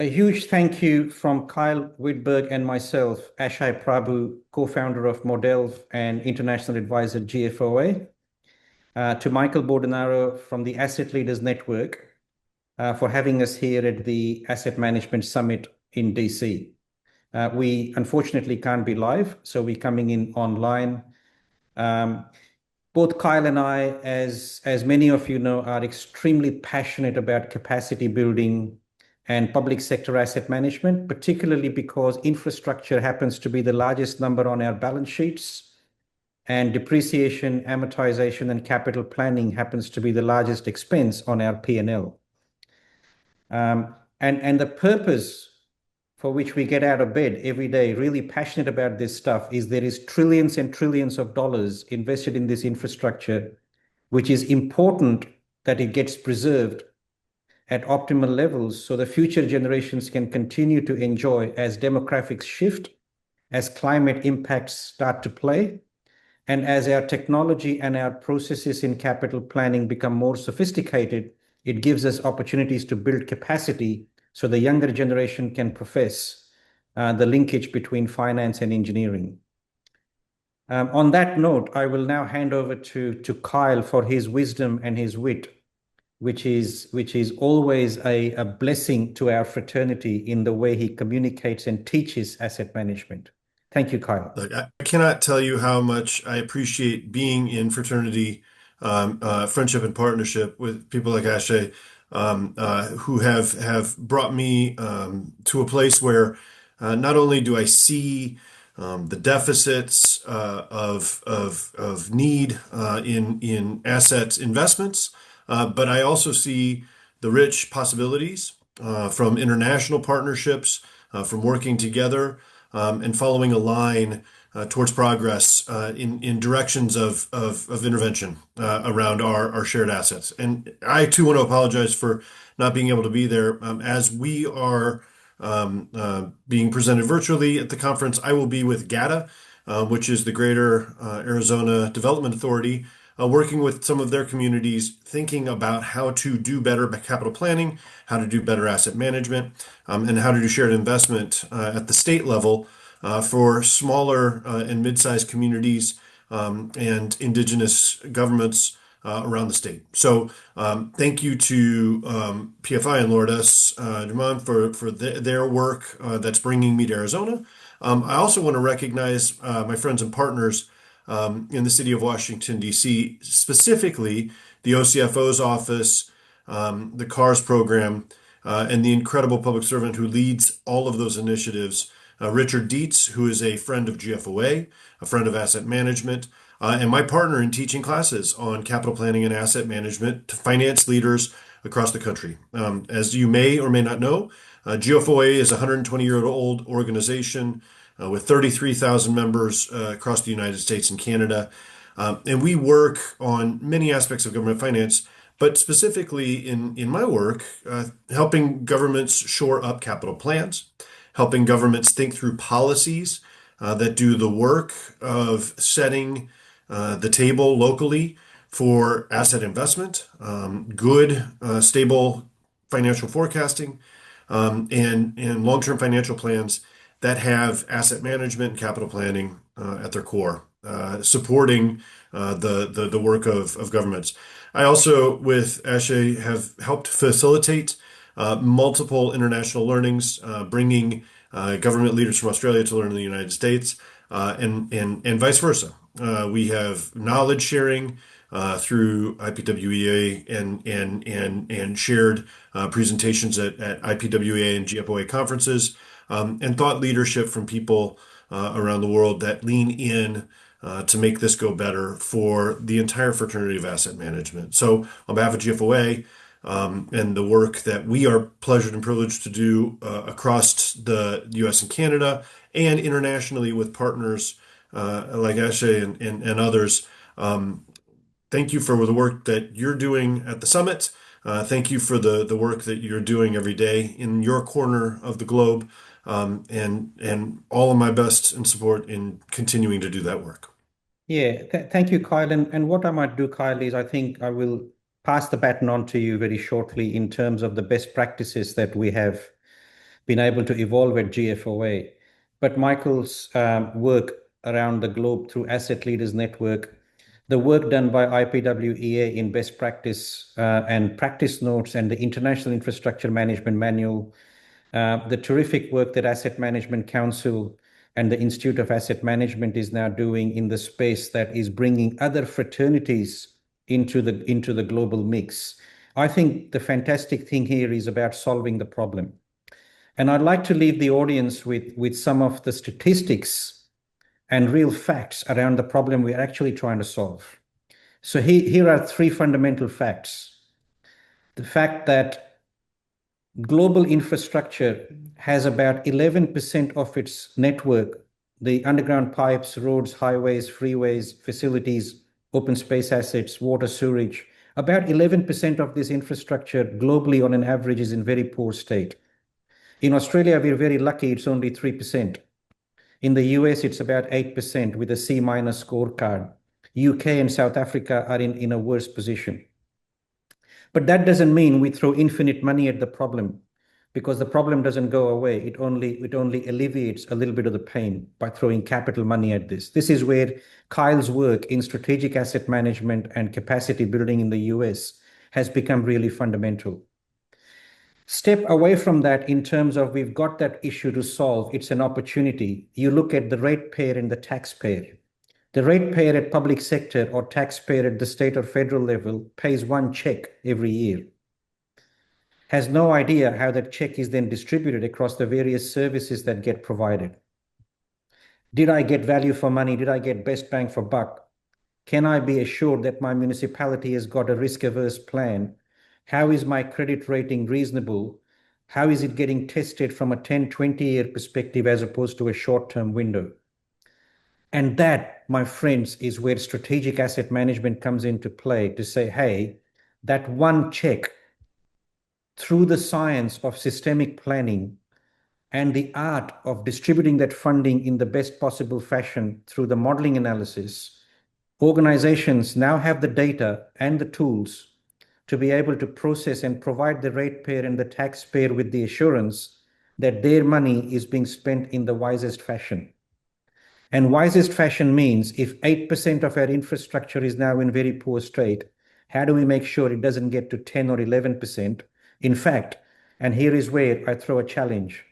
A huge thank you from Kyle Whitberg and myself, Ashai Prabhu, co-founder of Modelv and international advisor GFOA, to Michael Bordenaro from the Asset Leaders Network for having us here at the Asset Management Summit in DC. We unfortunately can't be live, so we're coming in online. Both Kyle and I, as many of you know, are extremely passionate about capacity building and public sector asset management, particularly because infrastructure happens to be the largest number on our balance sheets, and depreciation, amortization, and capital planning happens to be the largest expense on our P&L. And the purpose for which we get out of bed every day, really passionate about this stuff, is there is trillions and trillions of dollars invested in this infrastructure, which is important that it gets preserved at optimal levels so the future generations can continue to enjoy as demographics shift, as climate impacts start to play, and as our technology and our processes in capital planning become more sophisticated. It gives us opportunities to build capacity so the younger generation can profess the linkage between finance and engineering. On that note, I will now hand over to Kyle for his wisdom and his wit, which is always a blessing to our fraternity in the way he communicates and teaches asset management. Thank you, Kyle. Look, I cannot tell you how much I appreciate being in fraternity, friendship, and partnership with people like Ashay, who have brought me to a place where not only do I see the deficits of need in asset investments, but I also see the rich possibilities from international partnerships, from working together, and following a line towards progress in directions of intervention around our shared assets. And I too want to apologize for not being able to be there. As we are being presented virtually at the conference, I will be with GATA, which is the Greater Arizona Development Authority, working with some of their communities, thinking about how to do better capital planning, how to do better asset management, and how to do shared investment at the state level for smaller and mid-sized communities and indigenous governments around the state. So thank you to PFI and Lourdes Duman for their work that's bringing me to Arizona. I also want to recognize my friends and partners in the city of Washington, D.C., specifically the OCFO's office, the CARS program, and the incredible public servant who leads all of those initiatives, Richard Dietz, who is a friend of GFOA, a friend of asset management, and my partner in teaching classes on capital planning and asset management to finance leaders across the country. As you may or may not know, GFOA is a 120-year-old organization with 33,000 members across the United States and Canada. And we work on many aspects of government finance, but specifically in my work, helping governments shore up capital plans, helping governments think through policies that do the work of setting the table locally for asset investment, good, stable financial forecasting, and long-term financial plans that have asset management and capital planning at their core, supporting the work of governments. I also, with Ashay, have helped facilitate multiple international learnings, bringing government leaders from Australia to learn in the United States, and vice versa. We have knowledge sharing through IPWEA and shared presentations at IPWEA and GFOA conferences, and thought leadership from people around the world that lean in to make this go better for the entire fraternity of asset management. So on behalf of GFOA and the work that we are pleasured and privileged to do across the US and Canada and internationally with partners like Ashay and others, thank you for the work that you're doing at the summit. Thank you for the work that you're doing every day in your corner of the globe. And all of my best and support in continuing to do that work. Yeah, thank you, Kyle. And what I might do, Kyle, is I think I will pass the baton on to you very shortly in terms of the best practices that we have been able to evolve at GFOA. But Michael's work around the globe through Asset Leaders Network, the work done by IPWEA in best practice and practice notes and the International Infrastructure Management Manual, the terrific work that Asset Management Council and the Institute of Asset Management is now doing in the space that is bringing other fraternities into the global mix. I think the fantastic thing here is about solving the problem. And I'd like to leave the audience with some of the statistics and real facts around the problem we're actually trying to solve. So here are three fundamental facts. The fact that global infrastructure has about 11% of its network, the underground pipes, roads, highways, freeways, facilities, open space assets, water, sewage. About 11% of this infrastructure globally on an average is in very poor state. In Australia, we're very lucky, it's only 3%. In the US, it's about 8% with a C- scorecard. UK and South Africa are in a worse position. But that doesn't mean we throw infinite money at the problem, because the problem doesn't go away. It only alleviates a little bit of the pain by throwing capital money at this. This is where Kyle's work in strategic asset management and capacity building in the US has become really fundamental. Step away from that in terms of we've got that issue to solve. It's an opportunity. You look at the ratepayer and the taxpayer. The ratepayer at public sector or taxpayer at the state or federal level pays one check every year, has no idea how that check is then distributed across the various services that get provided. Did I get value for money? Did I get best bang for buck? Can I be assured that my municipality has got a risk-averse plan? How is my credit rating reasonable? How is it getting tested from a 10, 20-year perspective as opposed to a short-term window? And that, my friends, is where strategic asset management comes into play to say, hey, that one check through the science of systemic planning and the art of distributing that funding in the best possible fashion through the modeling analysis, organizations now have the data and the tools to be able to process and provide the ratepayer and the taxpayer with the assurance that their money is being spent in the wisest fashion. And wisest fashion means if 8% of our infrastructure is now in very poor state, how do we make sure it doesn't get to 10 or 11%? In fact, and here is where I throw a challenge.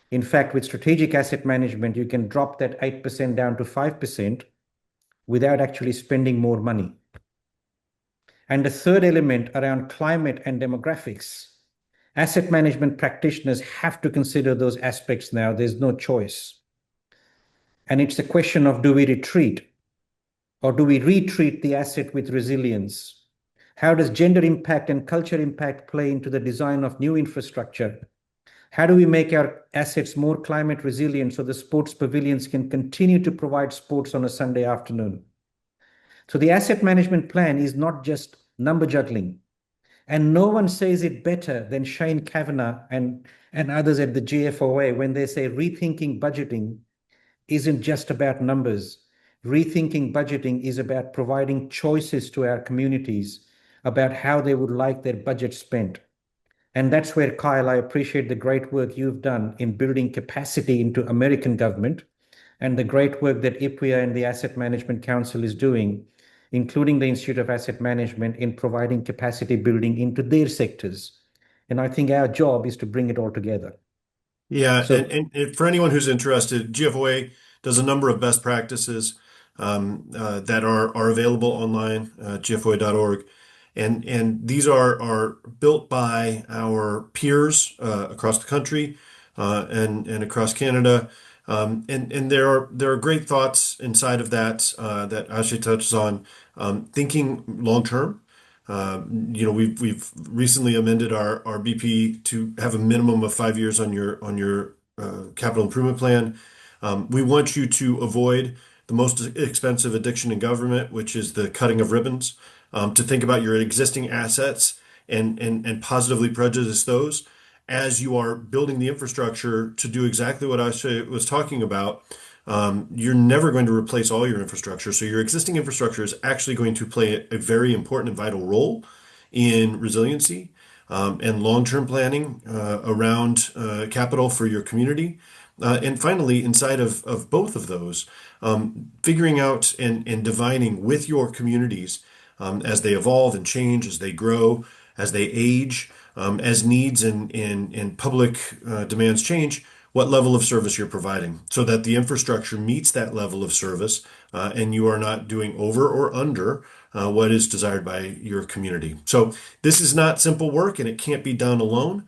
In fact, with strategic asset management, you can drop that 8% down to 5% without actually spending more money. And the third element around climate and demographics, asset management practitioners have to consider those aspects now. There's no choice. And it's a question of, do we retreat or do we retreat the asset with resilience? How does gender impact and culture impact play into the design of new infrastructure? How do we make our assets more climate resilient so the sports pavilions can continue to provide sports on a Sunday afternoon? So the asset management plan is not just number juggling. And no one says it better than Shane Kavanagh and others at the GFOA when they say rethinking budgeting isn't just about numbers. Rethinking budgeting is about providing choices to our communities about how they would like their budget spent. And that's where, Kyle, I appreciate the great work you've done in building capacity into American government and the great work that IPWEA and the Asset Management Council is doing, including the Institute of Asset Management, in providing capacity building into their sectors. And I think our job is to bring it all together. Yeah, So and for anyone who's interested, GFOA does a number of best practices that are available online, gfoa.org. And these are built by our peers across the country and across Canada. And there are great thoughts inside of that that Ashley touches on. Thinking long term. We've recently amended our BP to have a minimum of 5 years on your capital improvement plan. We want you to avoid the most expensive addiction in government, which is the cutting of ribbons. To think about your existing assets and positively prejudice those as you are building the infrastructure to do exactly what Ashley was talking about. You're never going to replace all your infrastructure. So your existing infrastructure is actually going to play a very important and vital role in resiliency. and long-term planning around capital for your community. And finally, inside of both of those, figuring out and divining with your communities as they evolve and change, as they grow, as they age, as needs and public demands change, what level of service you're providing so that the infrastructure meets that level of service and you are not doing over or under what is desired by your community. So this is not simple work and it can't be done alone.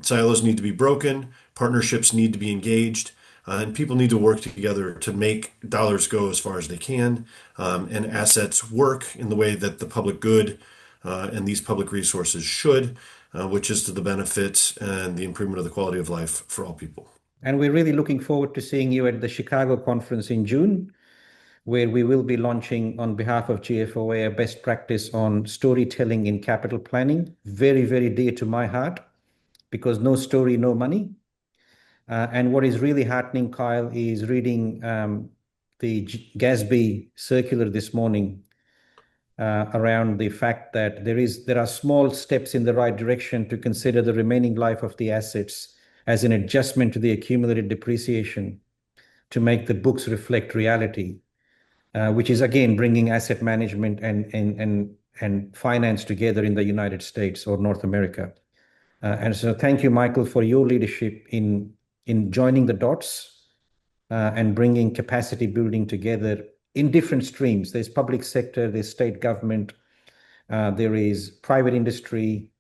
Silos need to be broken, partnerships need to be engaged, and people need to work together to make dollars go as far as they can, and assets work in the way that the public good and these public resources should, which is to the benefit and the improvement of the quality of life for all people. And we're really looking forward to seeing you at the Chicago conference in June, where we will be launching on behalf of GFOA a best practice on storytelling in capital planning. Very, very dear to my heart, because no story, no money. And what is really heartening, Kyle, is reading the GASB circular this morning around the fact that there are small steps in the right direction to consider the remaining life of the assets as an adjustment to the accumulated depreciation to make the books reflect reality, which is again bringing asset management and finance together in the United States or North America. And so thank you, Michael, for your leadership in joining the dots and bringing capacity building together in different streams. There's public sector, there's state government, there is private industry,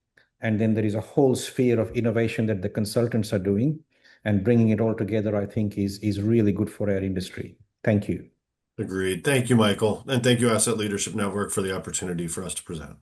and then there is a whole sphere of innovation that the consultants are doing. And bringing it all together, I think, is really good for our industry. Thank you. Agreed. Thank you, Michael. And thank you, Asset Leadership Network, for the opportunity for us to present.